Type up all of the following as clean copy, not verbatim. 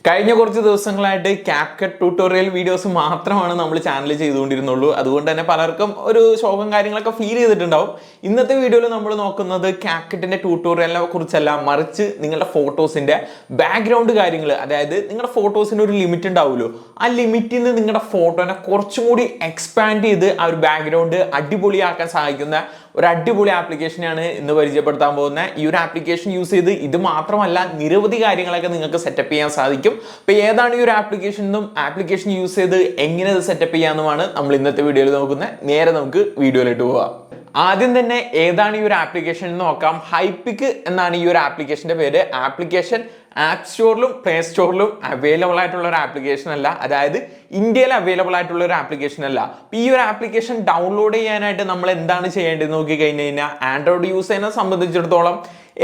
കഴിഞ്ഞ കുറച്ച് ദിവസങ്ങളായിട്ട് CapCut ട്യൂട്ടോറിയൽ വീഡിയോസ് മാത്രമാണ് നമ്മൾ ചാനലിൽ ചെയ്തുകൊണ്ടിരുന്നുള്ളൂ. അതുകൊണ്ട് തന്നെ പലർക്കും ഒരു ശോകം കാര്യങ്ങളൊക്കെ ഫീൽ ചെയ്തിട്ടുണ്ടാവും. ഇന്നത്തെ വീഡിയോയിൽ നമ്മൾ നോക്കുന്നത് CapCutന്റെ ട്യൂട്ടോറിയലിനെ കുറിച്ചല്ല, മറിച്ച് നിങ്ങളുടെ ഫോട്ടോസിന്റെ ബാക്ക്ഗ്രൗണ്ട് കാര്യങ്ങൾ, അതായത് നിങ്ങളുടെ ഫോട്ടോസിന് ഒരു ലിമിറ്റ് ഉണ്ടാവുമല്ലോ, ആ ലിമിറ്റിൽ നിന്ന് നിങ്ങളുടെ ഫോട്ടോനെ കുറച്ചും കൂടി എക്സ്പാൻഡ് ചെയ്ത് ആ ഒരു ബാക്ക്ഗ്രൗണ്ട് അടിപൊളിയാക്കാൻ സഹായിക്കുന്ന ഒരു അടിപൊളി ആപ്ലിക്കേഷനാണ് ഇന്ന് പരിചയപ്പെടുത്താൻ പോകുന്നത്. ഈ ഒരു ആപ്ലിക്കേഷൻ യൂസ് ചെയ്ത് ഇത് മാത്രമല്ല നിരവധി കാര്യങ്ങളൊക്കെ നിങ്ങൾക്ക് സെറ്റപ്പ് ചെയ്യാൻ സാധിക്കും. അപ്പോൾ ഏതാണ് ഈ ഒരു ആപ്ലിക്കേഷൻ യൂസ് ചെയ്ത് എങ്ങനെ ഇത് സെറ്റപ്പ് ചെയ്യാമെന്നുമാണ് നമ്മൾ ഇന്നത്തെ വീഡിയോയിൽ നോക്കുന്നത്. നേരെ നമുക്ക് വീഡിയോയിലോട്ട് പോവാം. ആദ്യം തന്നെ ഏതാണ് ഈ ഒരു ആപ്ലിക്കേഷൻ എന്ന് നോക്കാം. ഹൈപ്പിക് എന്നാണ് ഈ ഒരു ആപ്ലിക്കേഷന്റെ പേര്. ആപ്ലിക്കേഷൻ ആപ്പ് സ്റ്റോറിലും പ്ലേ സ്റ്റോറിലും അവൈലബിൾ ആയിട്ടുള്ള ഒരു ആപ്ലിക്കേഷൻ അല്ല, അതായത് ഇന്ത്യയിൽ അവൈലബിൾ ആയിട്ടുള്ള ഒരു ആപ്ലിക്കേഷൻ അല്ല. ഈ ഒരു ആപ്ലിക്കേഷൻ ഡൗൺലോഡ് ചെയ്യാനായിട്ട് നമ്മൾ എന്താണ് ചെയ്യേണ്ടത് നോക്കി കഴിഞ്ഞു കഴിഞ്ഞാൽ, ആൻഡ്രോയിഡ് യൂസേഴ്സിനെ സംബന്ധിച്ചിടത്തോളം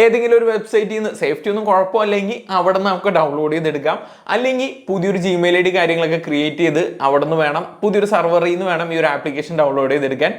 ഏതെങ്കിലും ഒരു വെബ്സൈറ്റിൽ നിന്ന് സേഫ്റ്റി ഒന്നും കുഴപ്പമില്ലെങ്കിൽ അവിടെ നിന്ന് നമുക്ക് ഡൗൺലോഡ് ചെയ്തെടുക്കാം. അല്ലെങ്കിൽ പുതിയൊരു ജിമെയിൽ ID കാര്യങ്ങളൊക്കെ ക്രിയേറ്റ് ചെയ്ത് അവിടെ നിന്ന് വേണം, പുതിയൊരു സർവറിൽ നിന്ന് വേണം ഈ ഒരു ആപ്ലിക്കേഷൻ ഡൗൺലോഡ് ചെയ്തെടുക്കാൻ.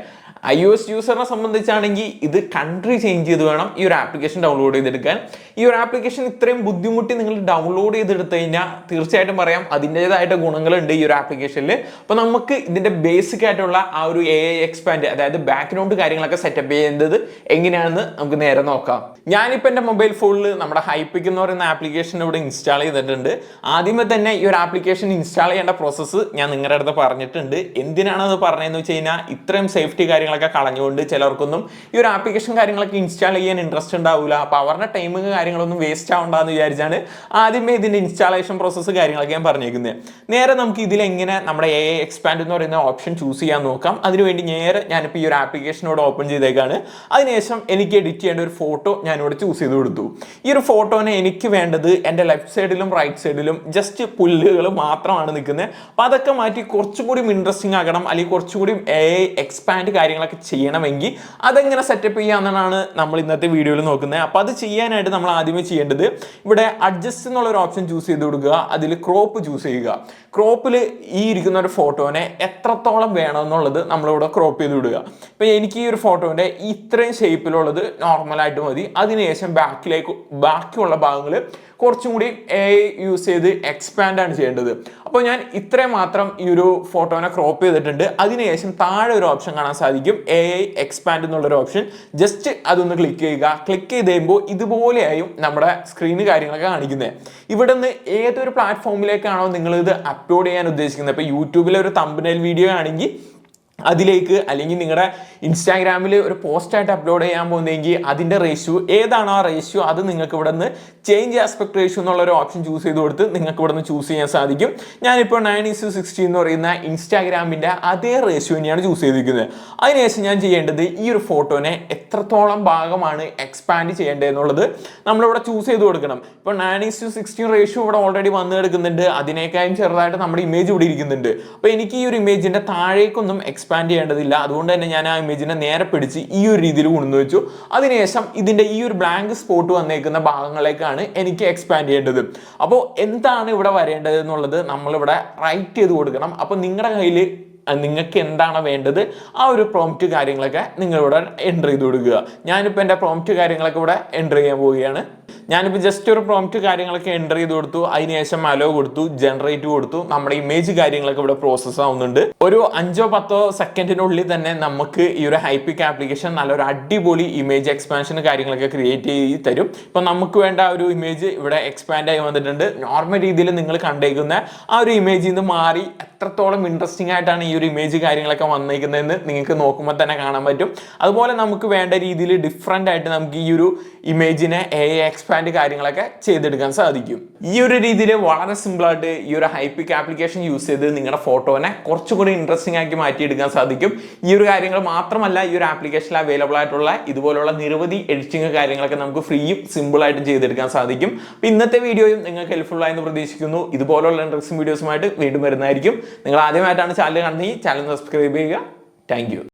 iOS യൂസറിനെ സംബന്ധിച്ചാണെങ്കിൽ ഇത് കൺട്രി ചേഞ്ച് ചെയ്ത് വേണം ഈ ഒരു ആപ്ലിക്കേഷൻ ഡൗൺലോഡ് ചെയ്തെടുക്കാൻ. ഈ ഒരു ആപ്ലിക്കേഷൻ ഇത്രയും ബുദ്ധിമുട്ടി നിങ്ങൾ ഡൗൺലോഡ് ചെയ്തെടുത്തു കഴിഞ്ഞാൽ തീർച്ചയായിട്ടും പറയാം അതിൻ്റെതായിട്ട് ഗുണങ്ങളുണ്ട് ഈ ഒരു ആപ്ലിക്കേഷനിൽ. അപ്പോൾ നമുക്ക് ഇതിൻ്റെ ബേസിക് ആയിട്ടുള്ള ആ ഒരു AI എക്സ്പാൻഡ്, അതായത് ബാക്ക്ഗ്രൗണ്ട് കാര്യങ്ങളൊക്കെ സെറ്റപ്പ് ചെയ്യുന്നത് എങ്ങനെയാണെന്ന് നമുക്ക് നേരെ നോക്കാം. ഞാനിപ്പോൾ എൻ്റെ മൊബൈൽ ഫോണിൽ നമ്മുടെ ഹൈപ്പിക് എന്ന് പറയുന്ന ആപ്ലിക്കേഷൻ ഇവിടെ ഇൻസ്റ്റാൾ ചെയ്തിട്ടുണ്ട്. ആദ്യമേ തന്നെ ഈ ഒരു ആപ്ലിക്കേഷൻ ഇൻസ്റ്റാൾ ചെയ്യേണ്ട പ്രോസസ്സ് ഞാൻ നിങ്ങളുടെ അടുത്ത് പറഞ്ഞിട്ടുണ്ട്. എന്തിനാണത് പറഞ്ഞതെന്ന് വെച്ച് കഴിഞ്ഞാൽ, ഇത്രയും സേഫ്റ്റി കാര്യങ്ങളൊക്കെ കളഞ്ഞുകൊണ്ട് ചിലർക്കൊന്നും ഈ ഒരു ആപ്ലിക്കേഷൻ കാര്യങ്ങളൊക്കെ ഇൻസ്റ്റാൾ ചെയ്യാൻ ഇൻട്രസ്റ്റ് ഉണ്ടാവില്ല. അപ്പോൾ അവരുടെ ടൈമിങ് കാര്യങ്ങളൊന്നും വേസ്റ്റ് ആവണ്ടെന്ന് വിചാരിച്ചാണ് ആദ്യമേ ഇതിൻ്റെ ഇൻസ്റ്റാളേഷൻ പ്രോസസ്സ് കാര്യങ്ങളൊക്കെ ഞാൻ പറഞ്ഞേക്കുന്നത്. നേരെ നമുക്ക് ഇതിലെങ്ങനെ നമ്മുടെ AI എക്സ്പാൻഡ് എന്ന് പറയുന്ന ഓപ്ഷൻ ചൂസ് ചെയ്യാൻ നോക്കാം. അതിനുവേണ്ടി നേരെ ഞാനിപ്പോൾ ഈ ഒരു ആപ്ലിക്കേഷനോട് ഓപ്പൺ ചെയ്തേക്കാണ്. അതിനുശേഷം എനിക്ക് എഡിറ്റ് ചെയ്യേണ്ട ഒരു ഫോട്ടോ ഞാനിവിടെ ചൂസ് ചെയ്ത് കൊടുത്തു. ഈ ഒരു ഫോട്ടോനെ എനിക്ക് വേണ്ടത് എൻ്റെ ലെഫ്റ്റ് സൈഡിലും റൈറ്റ് സൈഡിലും ജസ്റ്റ് പുല്ലുകൾ മാത്രമാണ് നിൽക്കുന്നത്. അപ്പോൾ അതൊക്കെ മാറ്റി കുറച്ചും കൂടി ഇൻട്രസ്റ്റിംഗ് ആക്കണം, അല്ലെങ്കിൽ കുറച്ചും കൂടി AI എക്സ്പാൻഡ് കാര്യങ്ങളൊക്കെ ചെയ്യണമെങ്കിൽ അതെങ്ങനെ സെറ്റപ്പ് ചെയ്യാമെന്നാണ് നമ്മൾ ഇന്നത്തെ വീഡിയോയിൽ നോക്കുന്നത്. അപ്പോൾ അത് ചെയ്യാനായിട്ട് നമ്മൾ ആദ്യമേ ചെയ്യേണ്ടത്, ഇവിടെ അഡ്ജസ്റ്റ് എന്നുള്ളൊരു ഓപ്ഷൻ ചൂസ് ചെയ്ത് കൊടുക്കുക. അതിൽ ക്രോപ്പ് ചൂസ് ചെയ്യുക. ക്രോപ്പിൽ ഈ ഇരിക്കുന്ന ഒരു ഫോട്ടോനെ എത്രത്തോളം വേണമെന്നുള്ളത് നമ്മളിവിടെ ക്രോപ്പ് ചെയ്ത് വിടുക. ഇപ്പം എനിക്ക് ഈ ഒരു ഫോട്ടോൻ്റെ ഇത്രയും ഷേപ്പിലുള്ളത് നോർമലായിട്ട് മതി. അതിനുശേഷം ബാക്കിയുള്ള ഭാഗങ്ങൾ കുറച്ചും കൂടി AI യൂസ് ചെയ്ത് എക്സ്പാൻഡ് ആണ് ചെയ്യേണ്ടത്. അപ്പോൾ ഞാൻ ഇത്രയും മാത്രം ഈ ഒരു ഫോട്ടോനെ ക്രോപ്പ് ചെയ്തിട്ടുണ്ട്. അതിനുശേഷം താഴെ ഒരു ഓപ്ഷൻ കാണാൻ സാധിക്കും, AI എക്സ്പാൻഡ് എന്നുള്ളൊരു ഓപ്ഷൻ. ജസ്റ്റ് അതൊന്ന് ക്ലിക്ക് ചെയ്യുക. ക്ലിക്ക് ചെയ്ത് കഴിയുമ്പോൾ ഇതുപോലെയായും നമ്മുടെ സ്ക്രീന് കാര്യങ്ങളൊക്കെ കാണിക്കുന്നത്. ഇവിടെ നിന്ന് ഏതൊരു പ്ലാറ്റ്ഫോമിലേക്കാണോ നിങ്ങളിത് അപ്ലോഡ് ചെയ്യാൻ ഉദ്ദേശിക്കുന്നത്, ഇപ്പോൾ യൂട്യൂബിലെ ഒരു തംബ്നെയിൽ വീഡിയോ ആണെങ്കിൽ അതിലേക്ക്, അല്ലെങ്കിൽ നിങ്ങളുടെ ഇൻസ്റ്റാഗ്രാമിൽ ഒരു പോസ്റ്റായിട്ട് അപ്ലോഡ് ചെയ്യാൻ പോകുന്നെങ്കിൽ അതിൻ്റെ റേഷ്യോ ഏതാണോ ആ റേഷ്യോ അത് നിങ്ങൾക്ക് ഇവിടെ നിന്ന് ചേഞ്ച് ആസ്പെക്ട് റേഷ്യോ എന്നുള്ളൊരു ഓപ്ഷൻ ചൂസ് ചെയ്ത് കൊടുത്ത് നിങ്ങൾക്ക് ഇവിടെ നിന്ന് ചൂസ് ചെയ്യാൻ സാധിക്കും. ഞാനിപ്പോൾ 9:60 എന്ന് പറയുന്ന ഇൻസ്റ്റാഗ്രാമിൻ്റെ അതേ റേഷ്യോ തന്നെയാണ് ചൂസ് ചെയ്തിരിക്കുന്നത്. അതിനുശേഷം ഞാൻ ചെയ്യേണ്ടത് ഈ ഒരു ഫോട്ടോനെ എത്രത്തോളം ഭാഗമാണ് എക്സ്പാൻഡ് ചെയ്യേണ്ടത് എന്നുള്ളത് നമ്മളിവിടെ ചൂസ് ചെയ്ത് കൊടുക്കണം. ഇപ്പോൾ 9:16 റേഷ്യോ ഇവിടെ ഓൾറെഡി വന്ന് കിടക്കുന്നുണ്ട്. അതിനേക്കാളും ചെറുതായിട്ട് നമ്മുടെ ഇമേജ് ഇവിടെ ഇരിക്കുന്നുണ്ട്. അപ്പോൾ എനിക്ക് ഈ ഒരു ഇമേജിൻ്റെ താഴേക്കൊന്നും എക്സ്പാൻഡ് ചെയ്യേണ്ടതില്ല. അതുകൊണ്ട് തന്നെ ഞാൻ ആ ഇമേജിനെ നേരെ പിടിച്ച് ഈ ഒരു രീതിയിൽ കൊണ്ടു വെച്ചു. അതിനുശേഷം ഇതിൻ്റെ ഈ ഒരു ബ്ലാങ്ക് സ്പോട്ട് വന്നേക്കുന്ന ഭാഗങ്ങളേക്കാണ് എനിക്ക് എക്സ്പാൻഡ് ചെയ്യേണ്ടത്. അപ്പോൾ എന്താണ് ഇവിടെ വരേണ്ടത് എന്നുള്ളത് നമ്മളിവിടെ റൈറ്റ് ചെയ്ത് കൊടുക്കണം. അപ്പോൾ നിങ്ങളുടെ കയ്യിൽ നിങ്ങൾക്ക് എന്താണ് വേണ്ടത് ആ ഒരു പ്രോംപ്റ്റ് കാര്യങ്ങളൊക്കെ നിങ്ങളിവിടെ എൻ്റർ ചെയ്ത് കൊടുക്കുക. ഞാനിപ്പോൾ എൻ്റെ പ്രോംപ്റ്റ് കാര്യങ്ങളൊക്കെ ഇവിടെ എൻ്റർ ചെയ്യാൻ പോവുകയാണ്. ഞാനിപ്പോൾ ജസ്റ്റ് ഒരു പ്രോംപ്റ്റ് കാര്യങ്ങളൊക്കെ എൻ്റർ ചെയ്ത് കൊടുത്തു. അതിനുശേഷം അലോ കൊടുത്തു, ജനറേറ്റ് കൊടുത്തു. നമ്മുടെ ഇമേജ് കാര്യങ്ങളൊക്കെ ഇവിടെ പ്രോസസ്സ് ആവുന്നുണ്ട്. ഒരു 5-10 സെക്കൻഡിനുള്ളിൽ തന്നെ നമുക്ക് ഈ ഒരു ഹൈപ്പിക് ആപ്ലിക്കേഷൻ നല്ലൊരു അടിപൊളി ഇമേജ് എക്സ്പാൻഷൻ കാര്യങ്ങളൊക്കെ ക്രിയേറ്റ് ചെയ്ത് തരും. ഇപ്പം നമുക്ക് വേണ്ട ആ ഒരു ഇമേജ് ഇവിടെ എക്സ്പാൻഡ് ആയി വന്നിട്ടുണ്ട്. നോർമൽ രീതിയിൽ നിങ്ങൾ കണ്ടേക്കുന്ന ആ ഒരു ഇമേജിൽ നിന്ന് മാറി എത്രത്തോളം ഇൻട്രസ്റ്റിംഗ് ആയിട്ടാണ് ഈ ഒരു ഇമേജ് കാര്യങ്ങളൊക്കെ വന്നിരിക്കുന്നതെന്ന് നിങ്ങൾക്ക് നോക്കുമ്പോൾ തന്നെ കാണാൻ പറ്റും. അതുപോലെ നമുക്ക് വേണ്ട രീതിയിൽ ഡിഫറെൻ്റ് ആയിട്ട് നമുക്ക് ഈ ഒരു ഇമേജിനെ AI എക്സ്പാൻഡ് കാര്യങ്ങളൊക്കെ ചെയ്തെടുക്കാൻ സാധിക്കും. ഈ ഒരു രീതിയിൽ വളരെ സിമ്പിളായിട്ട് ഈ ഒരു ഹൈപ്പിക് ആപ്ലിക്കേഷൻ യൂസ് ചെയ്ത് നിങ്ങളുടെ ഫോട്ടോനെ കുറച്ചുകൂടി ഇൻട്രസ്റ്റിംഗ് ആക്കി മാറ്റിയെടുക്കാൻ സാധിക്കും. ഈ ഒരു കാര്യങ്ങൾ മാത്രമല്ല, ഈ ഒരു ആപ്ലിക്കേഷനിൽ അവൈലബിൾ ആയിട്ടുള്ള ഇതുപോലുള്ള നിരവധി എഡിറ്റിംഗ് കാര്യങ്ങളൊക്കെ നമുക്ക് ഫ്രീയും സിമ്പിളായിട്ടും ചെയ്തെടുക്കാൻ സാധിക്കും. അപ്പോൾ ഇന്നത്തെ വീഡിയോയും നിങ്ങൾക്ക് ഹെൽപ്ഫുൾ ആയെന്ന് പ്രതീക്ഷിക്കുന്നു. ഇതുപോലുള്ള ഇൻട്രസ്റ്റിംഗ് വീഡിയോസുമായിട്ട് വീണ്ടും വരുന്നതായിരിക്കും. നിങ്ങൾ ആദ്യമായിട്ടാണ് ചാനൽ കാണുന്നത്, ചാനൽ സബ്സ്ക്രൈബ് ചെയ്യുക. Thank you.